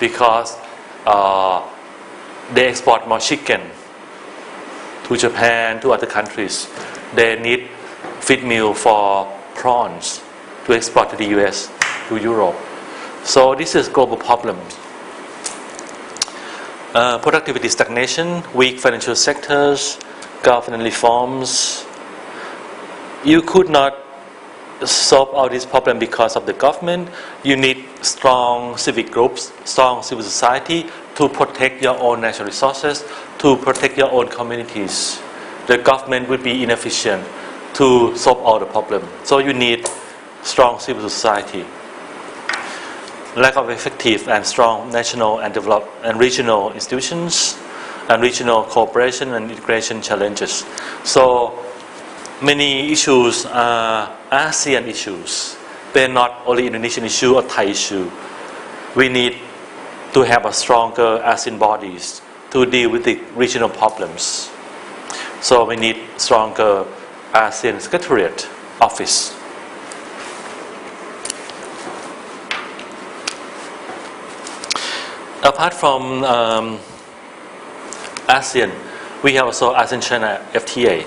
because they export more chicken to Japan, to other countries. They need feed meal for prawns to export to the US, to Europe. So this is a global problem. Productivity stagnation, weak financial sectors, governance reforms. You could not solve all these problems because of the government. You need strong civic groups, strong civil society to protect your own natural resources, to protect your own communities. The government will be inefficient to solve all the problems. So you need strong civil society. Lack of effective and strong national and developed and regional institutions, and regional cooperation and integration challenges. So many issues are ASEAN issues. They're not only Indonesian issue or Thai issue. We need to have a stronger ASEAN bodies to deal with the regional problems. So we need stronger ASEAN Secretariat Office. Apart from ASEAN, we have also ASEAN-China FTA.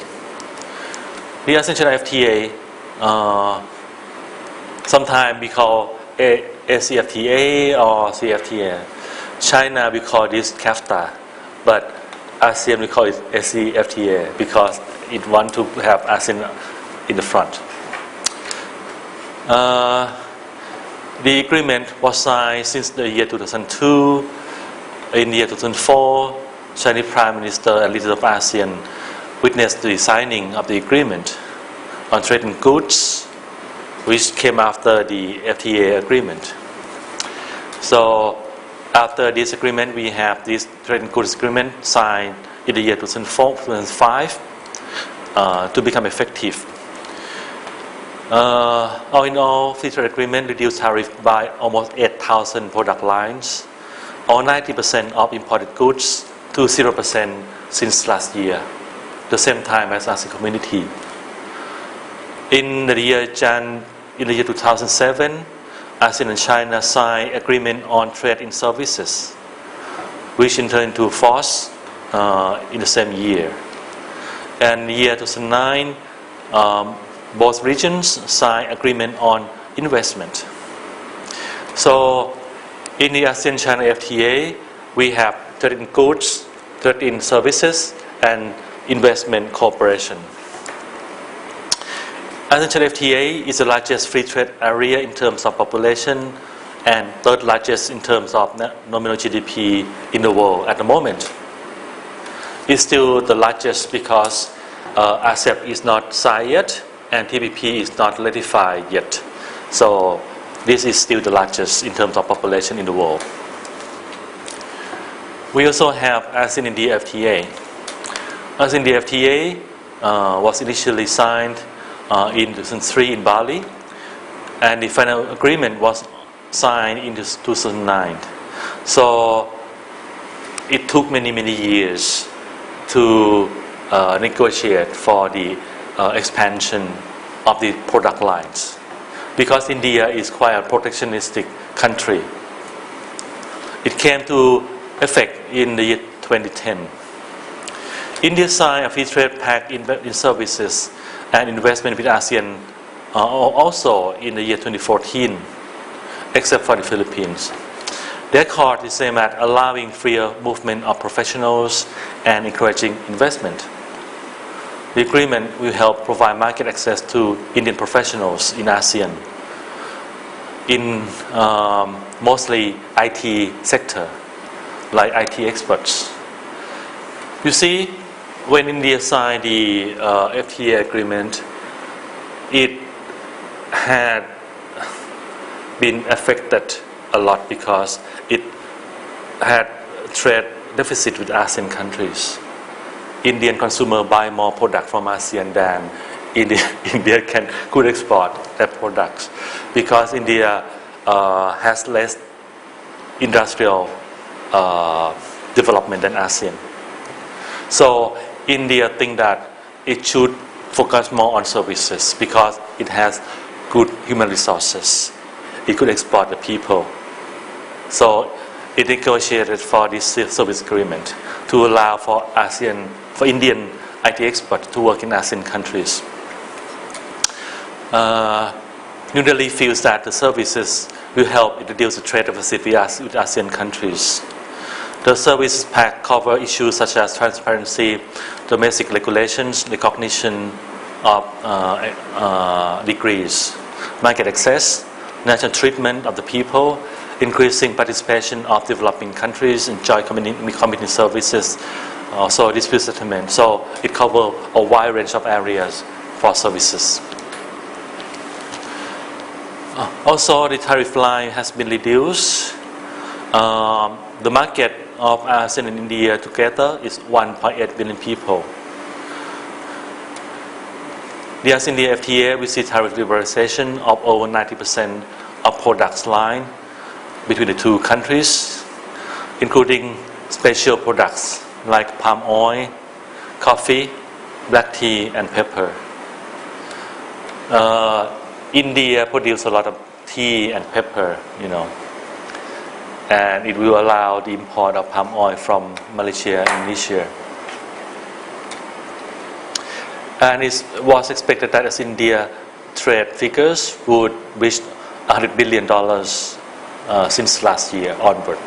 The ASEAN-China FTA, sometimes we call ACFTA or CFTA. China, we call this CAFTA, but ASEAN, we call it ACFTA because it wants to have ASEAN in the front. The agreement was signed since the year 2002. In the year 2004, Chinese Prime Minister and leaders of ASEAN witnessed the signing of the agreement on trade in goods, which came after the FTA agreement. So after this agreement, we have this trade in goods agreement signed in the year 2004-2005 to become effective. All in all, free trade agreement reduced tariff by almost 8,000 product lines, or 90% of imported goods to 0% since last year, the same time as ASEAN community. In the year 2007, ASEAN and China signed agreement on trade in services, which entered into force in the same year. And in the year 2009, both regions signed agreement on investment. So in the ASEAN-China FTA, we have trade in goods, trade in services, and investment cooperation. ASEAN-China FTA is the largest free trade area in terms of population and third largest in terms of nominal GDP in the world at the moment. It's still the largest because ASEP is not signed yet and TPP is not ratified yet. So this is still the largest in terms of population in the world. We also have ASEAN-India FTA. ASEAN-India FTA was initially signed in 2003 in Bali, and the final agreement was signed in 2009. So it took many years to negotiate for the expansion of the product lines, because India is quite a protectionistic country. It came to effect in the year 2010. India signed a free trade pact in services and investment with ASEAN also in the year 2014, except for the Philippines. Their accord is aimed at allowing freer movement of professionals and encouraging investment. The agreement will help provide market access to Indian professionals in ASEAN, in mostly IT sector, like IT experts. You see, when India signed the FTA agreement, it had been affected a lot because it had trade deficit with ASEAN countries. Indian consumer buy more product from ASEAN than India could export their products, because India has less industrial development than ASEAN. So India think that it should focus more on services because it has good human resources. It could export the people. So it negotiated for this service agreement to allow for Indian IT experts to work in ASEAN countries. New Delhi feels that the services will help introduce the trade deficit with ASEAN countries. The services pack cover issues such as transparency, domestic regulations, recognition of degrees, market access, national treatment of the people, increasing participation of developing countries in joint community services, also dispute settlement. So it covers a wide range of areas for services. Also, the tariff line has been reduced. The market of ASEAN and India together is 1.8 billion people. The ASEAN-India FTA will see tariff liberalization of over 90% of products line between the two countries, including special products like palm oil, coffee, black tea, and pepper. India produces a lot of tea and pepper, and it will allow the import of palm oil from Malaysia and Indonesia. And it was expected that ASEAN-India trade figures would reach $100 billion since last year onward.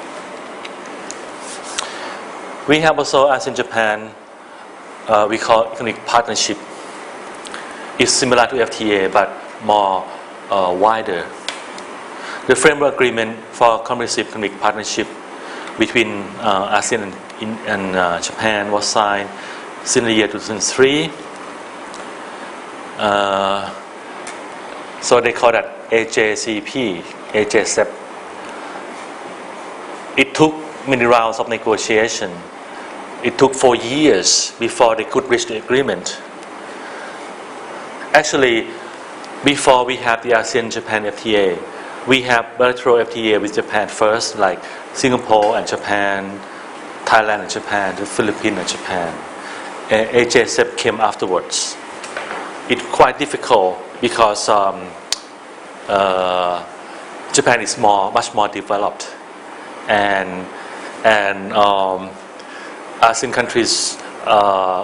We have also ASEAN-Japan, we call economic partnership. It's similar to FTA but more wider. The framework agreement for comprehensive economic partnership between ASEAN and Japan was signed since the year 2003. So they call that AJCEP, AJCEP. It took many rounds of negotiation. It took 4 years before they could reach the agreement. Actually, before we have the ASEAN-Japan FTA, we have bilateral FTA with Japan first, like Singapore and Japan, Thailand and Japan, the Philippines and Japan. AJCEP came afterwards. It's quite difficult because Japan is much more developed, and ASEAN countries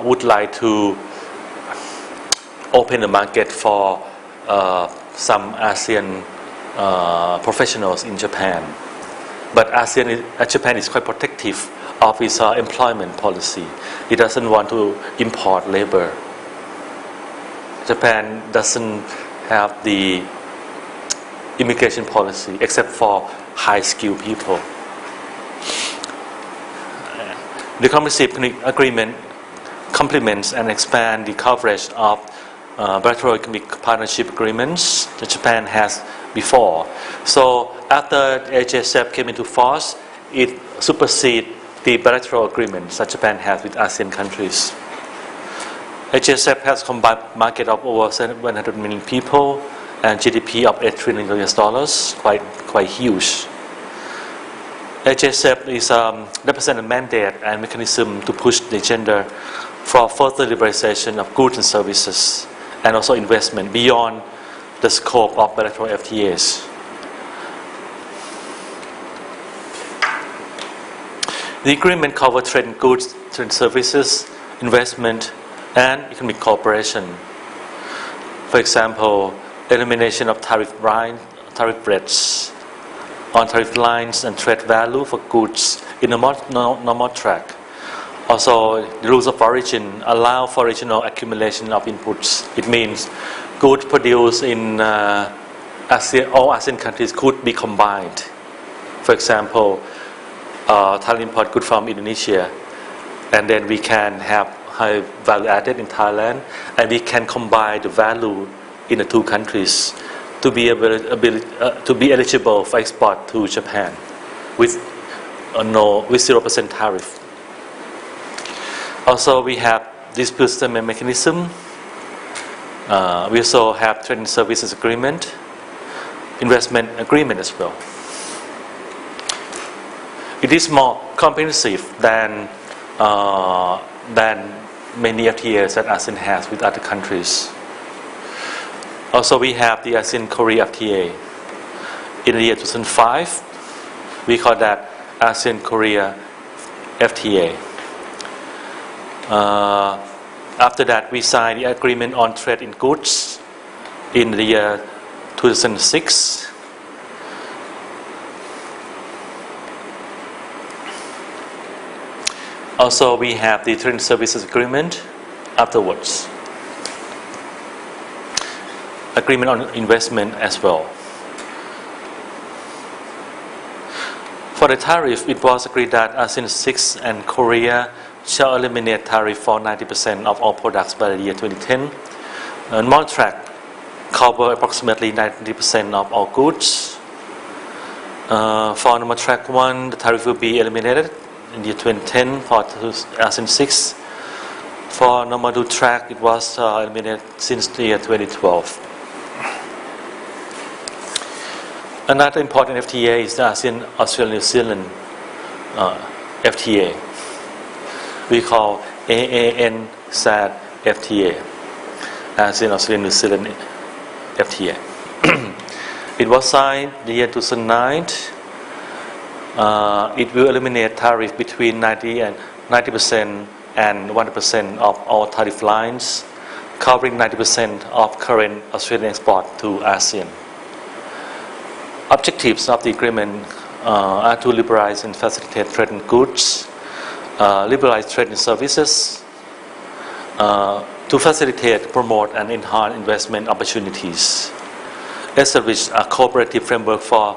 would like to open the market for some ASEAN professionals in Japan. But Japan is quite protective of its employment policy. It doesn't want to import labor. Japan doesn't have the immigration policy except for high-skilled people. The comprehensive agreement complements and expands the coverage of bilateral economic partnership agreements that Japan has before. So after AJCEP came into force, it supersedes the bilateral agreements that Japan has with ASEAN countries. AJCEP has a combined market of over 100 million people and GDP of $8 trillion, quite huge. AJCEP is represent a mandate and mechanism to push the agenda for further liberalization of goods and services, and also investment beyond the scope of bilateral FTAs. The agreement covers trade in goods, trade in services, investment, and economic cooperation. For example, elimination of tariff rates on tariff lines and trade value for goods in a normal track. Also, the rules of origin allow for regional accumulation of inputs. It means goods produced in all ASEAN countries could be combined. For example, Thailand import goods from Indonesia, and then we can have high value added in Thailand, and we can combine the value in the two countries to be eligible for export to Japan with 0% tariff. Also, we have dispute settlement mechanism. We also have trade and services agreement, investment agreement as well. It is more comprehensive than many FTAs that ASEAN has with other countries. Also, we have the ASEAN-Korea FTA. In the year 2005, we call that ASEAN-Korea FTA. After that, we signed the agreement on trade in goods in the year 2006. Also, we have the trade and services agreement afterwards. Agreement on investment as well. For the tariff, it was agreed that ASEAN 6 and Korea shall eliminate tariff for 90% of all products by the year 2010. Normal track cover approximately 90% of all goods. For normal track 1, the tariff will be eliminated in the year 2010 for ASEAN 6. For normal 2 track, it was eliminated since the year 2012. Another important FTA is the ASEAN-Australia-New Zealand FTA. We call AANZ FTA, ASEAN-Australia-New Zealand FTA. It was signed in the year 2009. It will eliminate tariff between 90% and 100% of all tariff lines, covering 90% of current Australian export to ASEAN. Objectives of the agreement are to liberalize and facilitate trade in goods, liberalize trade in services, to facilitate, promote, and enhance investment opportunities, establish a cooperative framework for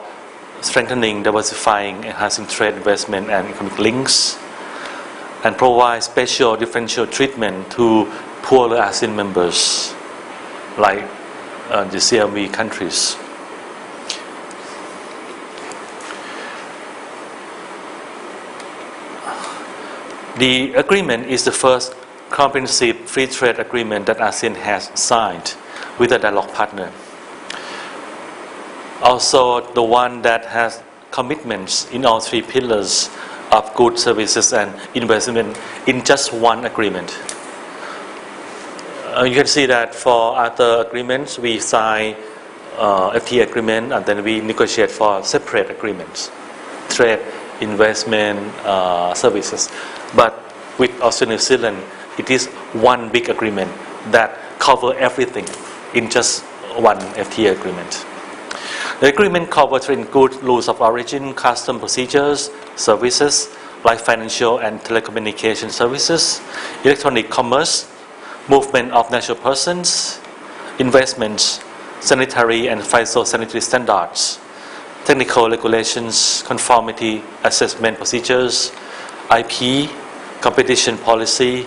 strengthening, diversifying, enhancing trade, investment, and economic links, and provide special differential treatment to poorer ASEAN members, like the CLV countries. The agreement is the first comprehensive free trade agreement that ASEAN has signed with a dialogue partner. Also, the one that has commitments in all 3 pillars of goods, services, and investment in just one agreement. You can see that for other agreements, we sign FTA agreement and then we negotiate for separate agreements, trade, investment, services. But with Australia-New Zealand, it is one big agreement that covers everything in just one FTA agreement. The agreement covers trade in goods, rules of origin, custom procedures, services like financial and telecommunication services, electronic commerce, movement of natural persons, investments, sanitary and phytosanitary standards, technical regulations, conformity assessment procedures, IP, competition policy,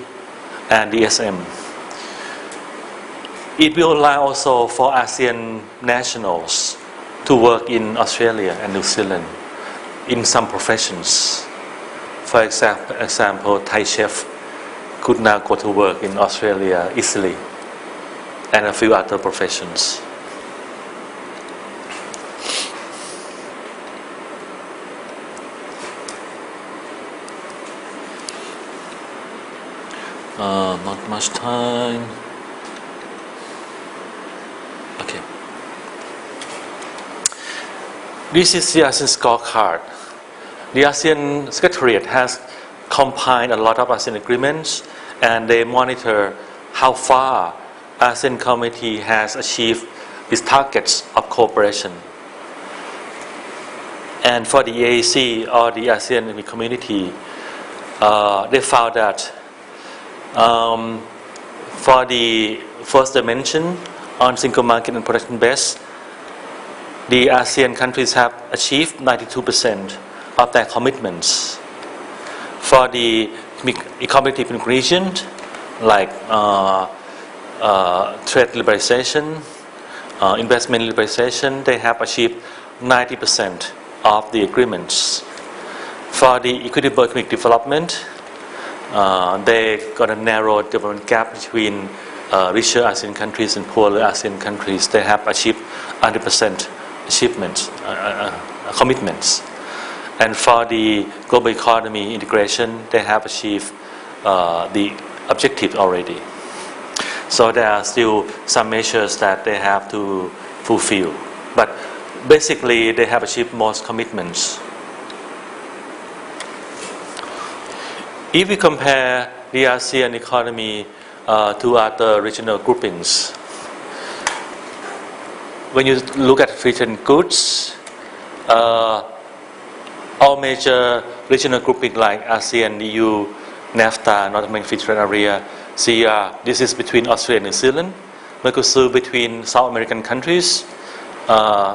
and DSM. It will allow also for ASEAN nationals to work in Australia and New Zealand in some professions. For example, Thai chef could now go to work in Australia easily, and a few other professions. Not much time. Okay. This is the ASEAN scorecard. The ASEAN Secretariat has compiled a lot of ASEAN agreements, and they monitor how far ASEAN Committee has achieved its targets of cooperation. And for the AAC or the ASEAN Community, they found that for the first dimension on single market and production base, the ASEAN countries have achieved 92% of their commitments. For the economic region, like trade liberalization, investment liberalization, they have achieved 90% of the agreements. For the equitable economic development, they got a narrow development gap between richer ASEAN countries and poorer ASEAN countries. They have achieved 100% achievements, commitments. And for the global economy integration, they have achieved the objective already. So there are still some measures that they have to fulfill. But basically, they have achieved most commitments. If we compare the ASEAN economy to other regional groupings, when you look at free trade goods, all major regional grouping like ASEAN, EU, NAFTA, North American Free Trade Area, CER, this is between Australia and New Zealand. Mercosur between South American countries,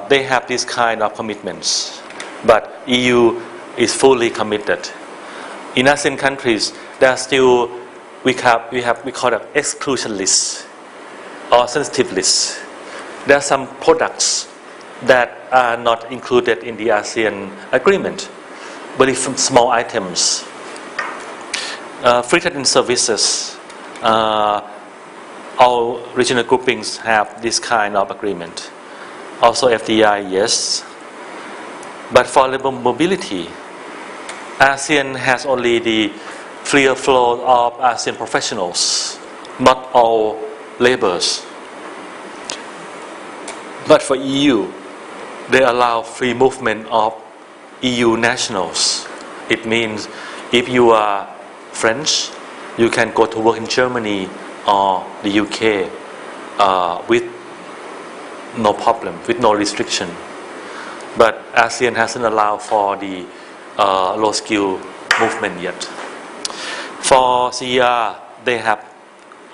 they have this kind of commitments. But EU is fully committed. In ASEAN countries, there are still, we call it exclusion lists or sensitive lists. There are some products that are not included in the ASEAN agreement, but it's from small items. Free trade and services, all regional groupings have this kind of agreement. Also FDI, yes. But for labor mobility, ASEAN has only the freer flow of ASEAN professionals, not all laborers. But for EU, they allow free movement of EU nationals. It means if you are French, you can go to work in Germany or the UK with no problem, with no restriction. But ASEAN hasn't allowed for the low skill movement yet. For CER, they have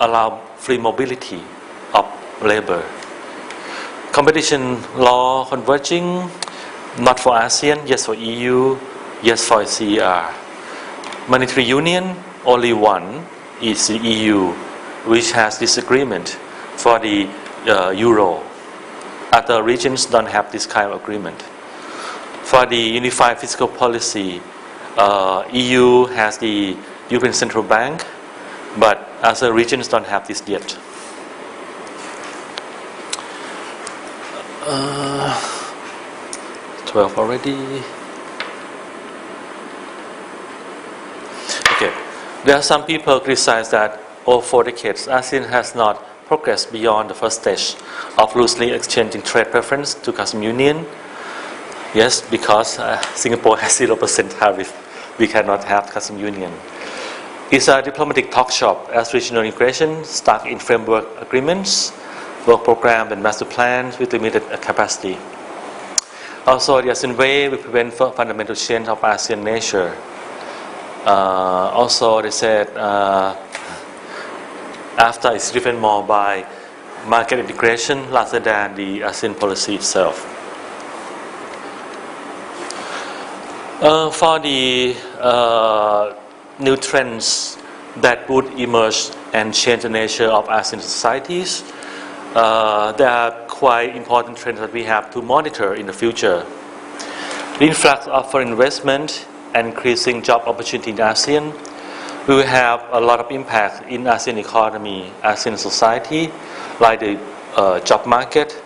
allowed free mobility of labor. Competition law converging, not for ASEAN, yes for EU, yes for CER. Monetary union, only one is the EU, which has this agreement for the euro. Other regions don't have this kind of agreement. For the unified fiscal policy, EU has the European Central Bank, but other regions don't have this yet. 12 already. Okay. There are some people criticize that over 4 decades, ASEAN has not progressed beyond the first stage of loosely exchanging trade preference to customs union. Yes, because Singapore has 0% tariff, we cannot have customs union. It's a diplomatic talk shop as regional integration stuck in framework agreements, work program and master plans with limited capacity. Also, the ASEAN way will prevent fundamental change of ASEAN nature. Also, they said AFTA is driven more by market integration rather than the ASEAN policy itself. For the new trends that would emerge and change the nature of ASEAN societies, there are quite important trends that we have to monitor in the future. The influx of foreign investment and increasing job opportunity in ASEAN will have a lot of impact in ASEAN economy, ASEAN society, like the job market,